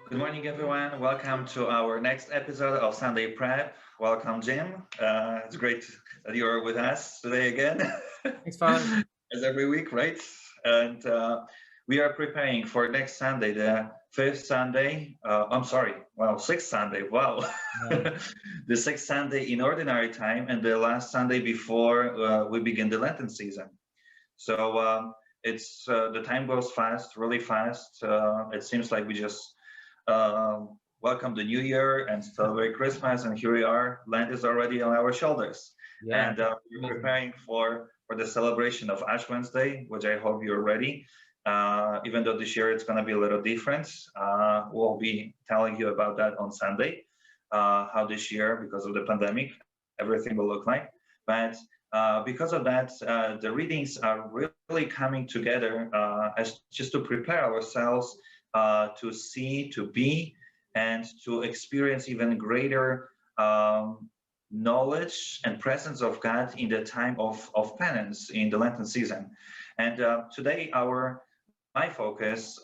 Good morning, everyone. Welcome to our next episode of Sunday Prep. Welcome, Jim. It's great that you're with us today again, Thanks, Father. as every week, right? And we are preparing for next Sunday, the fifth Sunday. I'm sorry, wow, sixth Sunday. Wow, Yeah. the sixth Sunday in ordinary time, and the last Sunday before we begin the Lenten season. So it's the time goes fast, really fast. It seems like we just welcome the new year and celebrate Christmas, and here we are. Lent is already on our shoulders, Yeah. and we're Amazing. preparing for the celebration of Ash Wednesday, which I hope you're ready. Even though this year it's going to be a little different, we'll be telling you about that on Sunday. How this year, because of the pandemic, everything will look like. But because of that, the readings are really coming together as just to prepare ourselves to see, to be, and to experience even greater knowledge and presence of God in the time of penance in the Lenten season. And today, my focus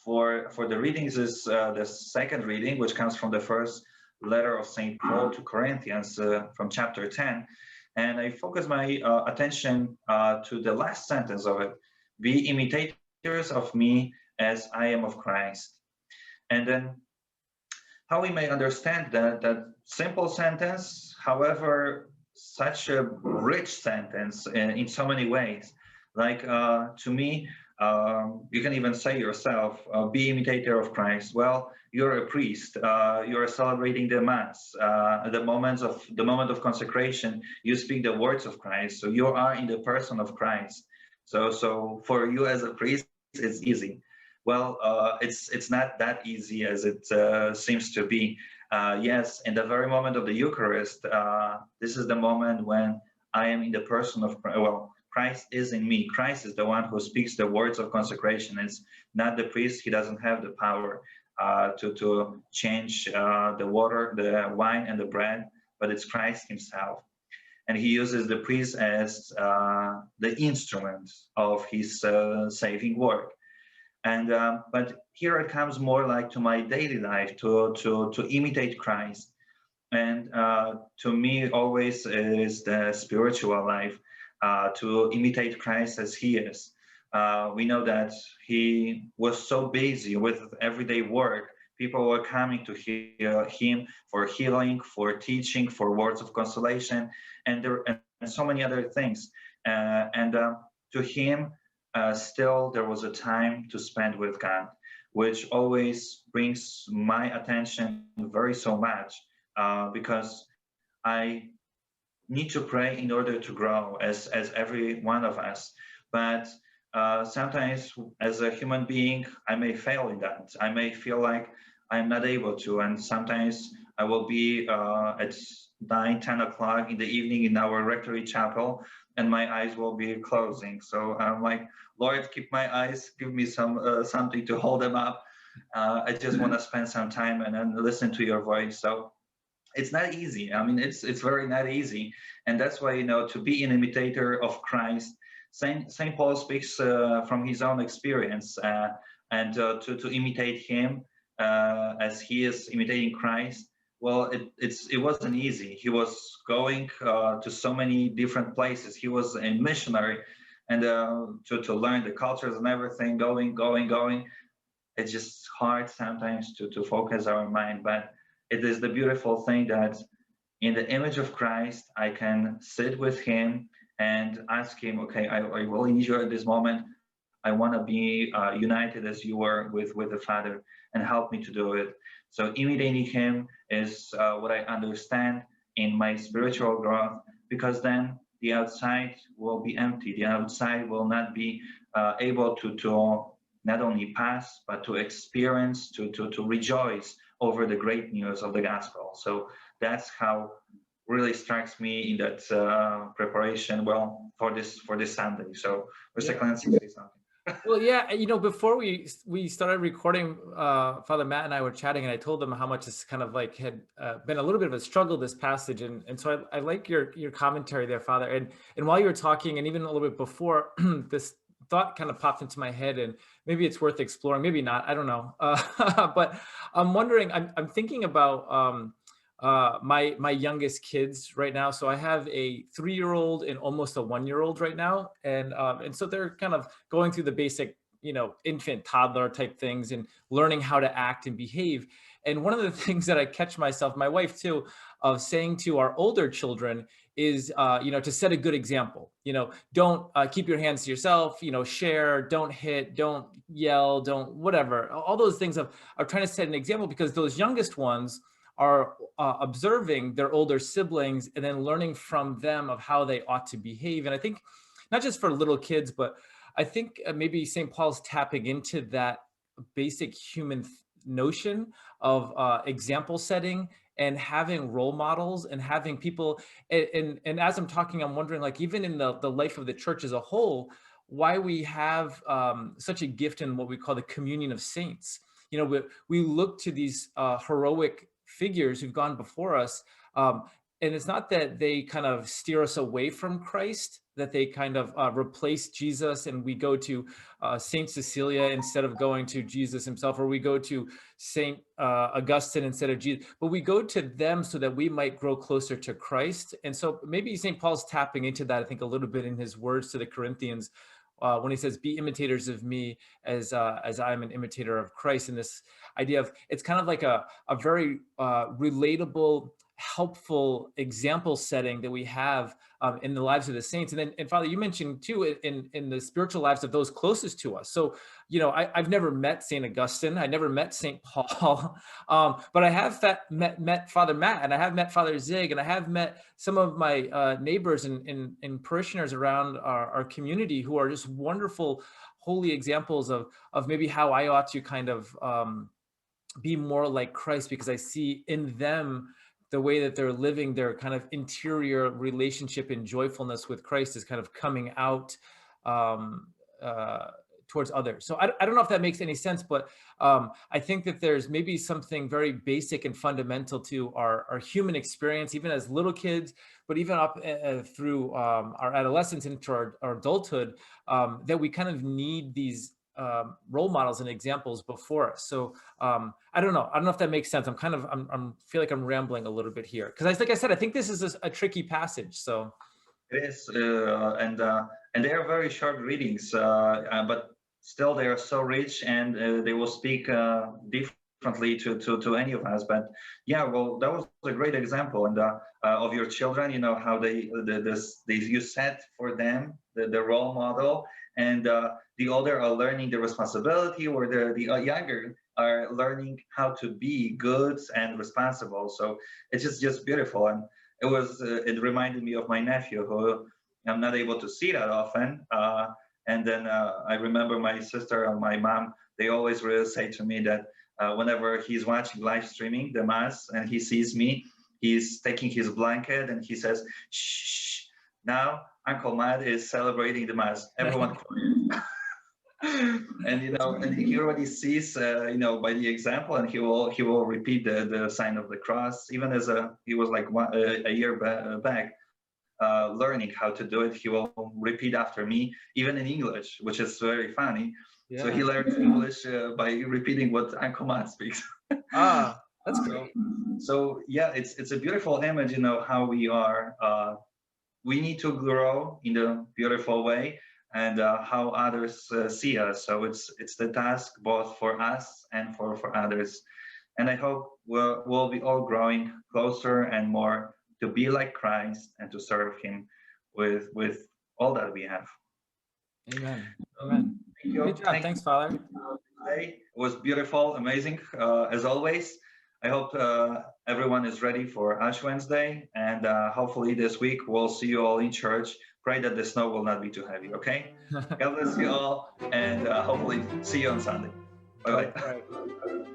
for the readings is the second reading, which comes from the first letter of St. Paul to Corinthians from chapter 10. And I focus my attention to the last sentence of it: be imitators of me as I am of Christ. And then how we may understand that simple sentence, however, such a rich sentence in so many ways. Like to me, you can even say yourself, be imitator of Christ. Well, you're a priest. You're celebrating the mass, the moment of consecration. You speak the words of Christ, so you are in the person of Christ. So for you as a priest, it's easy. Well, it's not that easy as it seems to be. Yes, in the very moment of the Eucharist, this is the moment when I am in the person of Christ. Well, Christ is in me. Christ is the one who speaks the words of consecration. It's not the priest. He doesn't have the power to change the water, the wine, and the bread, but it's Christ himself. And he uses the priest as the instrument of his saving work. And but here it comes more like to my daily life to imitate Christ. And to me, always is the spiritual life to imitate Christ as He is. We know that He was so busy with everyday work. People were coming to hear Him for healing, for teaching, for words of consolation, and so many other things. And to Him, still there was a time to spend with God, which always brings my attention very so much because I need to pray in order to grow as every one of us. But sometimes as a human being, I may fail in that. I may feel like I'm not able to. And sometimes I will be at 9, 10 o'clock in the evening in our rectory chapel, and my eyes will be closing. So I'm like, Lord, keep my eyes, give me something to hold them up. I just want to spend some time and then listen to your voice. So it's not easy. I mean, it's very not easy, and that's why to be an imitator of Christ. Saint Paul speaks from his own experience, and to imitate him as he is imitating Christ. Well, it wasn't easy. He was going to so many different places. He was a missionary, and to learn the cultures and everything, going. It's just hard sometimes to focus our mind, but it is the beautiful thing that in the image of Christ, I can sit with him and ask him, okay, I really need you at this moment. I want to be united as you were with the Father, and help me to do it. So imitating him is what I understand in my spiritual growth, because then the outside will be empty. The outside will not be able to not only pass, but to experience, to rejoice over the great news of the gospel. So that's how really strikes me in that preparation. Well, for this Sunday. So, Mr. Yeah. Clancy, say something. Well, yeah. Before we started recording, Father Matt and I were chatting, and I told them how much this kind of like had been a little bit of a struggle, this passage, and so I like your commentary there, Father. And while you were talking, and even a little bit before this thought kind of popped into my head, and maybe it's worth exploring, maybe not, I don't know. But I'm wondering, I'm thinking about my youngest kids right now. So I have a 3-year-old and almost a 1-year-old right now, and so they're kind of going through the basic, infant toddler type things and learning how to act and behave. And one of the things that I catch myself, my wife too, of saying to our older children is, to set a good example. Don't keep your hands to yourself. Share, don't hit, don't yell, don't whatever. All those things of trying to set an example, because those youngest ones are observing their older siblings and then learning from them of how they ought to behave. And I think not just for little kids, but I think maybe St. Paul's tapping into that basic human notion of example setting and having role models and having people. And as I'm talking, I'm wondering, like, even in the life of the church as a whole, why we have such a gift in what we call the communion of saints. We look to these heroic figures who've gone before us. And it's not that they kind of steer us away from Christ, that they kind of replace Jesus and we go to Saint Cecilia instead of going to Jesus himself, or we go to Saint Augustine instead of Jesus, but we go to them so that we might grow closer to Christ. And so maybe St. Paul's tapping into that, I think, a little bit in his words to the Corinthians, when he says, be imitators of me as I am an imitator of Christ. And this idea of, it's kind of like a very relatable, helpful example setting that we have in the lives of the saints. And then, and Father, you mentioned too, in the spiritual lives of those closest to us. So, I've never met St. Augustine. I never met St. Paul, but I have met Father Matt, and I have met Father Zig, and I have met some of my neighbors and parishioners around our community who are just wonderful, holy examples of maybe how I ought to kind of be more like Christ, because I see in them the way that they're living their kind of interior relationship and joyfulness with Christ is kind of coming out towards others. So I don't know if that makes any sense, but I think that there's maybe something very basic and fundamental to our human experience, even as little kids, but even up through our adolescence into our adulthood, that we kind of need these role models and examples before us. So I don't know if that makes sense. I'm feel like I'm rambling a little bit here, because like I said, I think this is a tricky passage. So it is, and they are very short readings, but still they are so rich, and they will speak differently to any of us. But yeah, well, that was a great example, and of your children, how you set for them the role model, and the older are learning the responsibility, or the younger are learning how to be good and responsible. So it's just beautiful. And it reminded me of my nephew, who I'm not able to see that often. And then I remember my sister and my mom, they always really say to me that whenever he's watching live streaming, the Mass, and he sees me, he's taking his blanket and he says, shh, now Uncle Matt is celebrating the Mass. Everyone quiet. And and he already sees by the example, and he will repeat the sign of the cross, even as he was like a year back, learning how to do it. He will repeat after me, even in English, which is very funny. Yeah. So he learns English by repeating what Uncle Matt speaks. That's great. So yeah, it's a beautiful image, how we are. We need to grow in a beautiful way, and how others see us. So it's the task both for us and for others. And I hope we'll be all growing closer and more to be like Christ and to serve him with all that we have. Amen. Amen. Thank you. Good job. Thanks, Father. It was beautiful, amazing, as always. I hope everyone is ready for Ash Wednesday, and hopefully this week we'll see you all in church. Pray that the snow will not be too heavy, okay? God bless you all, and hopefully see you on Sunday. Bye-bye.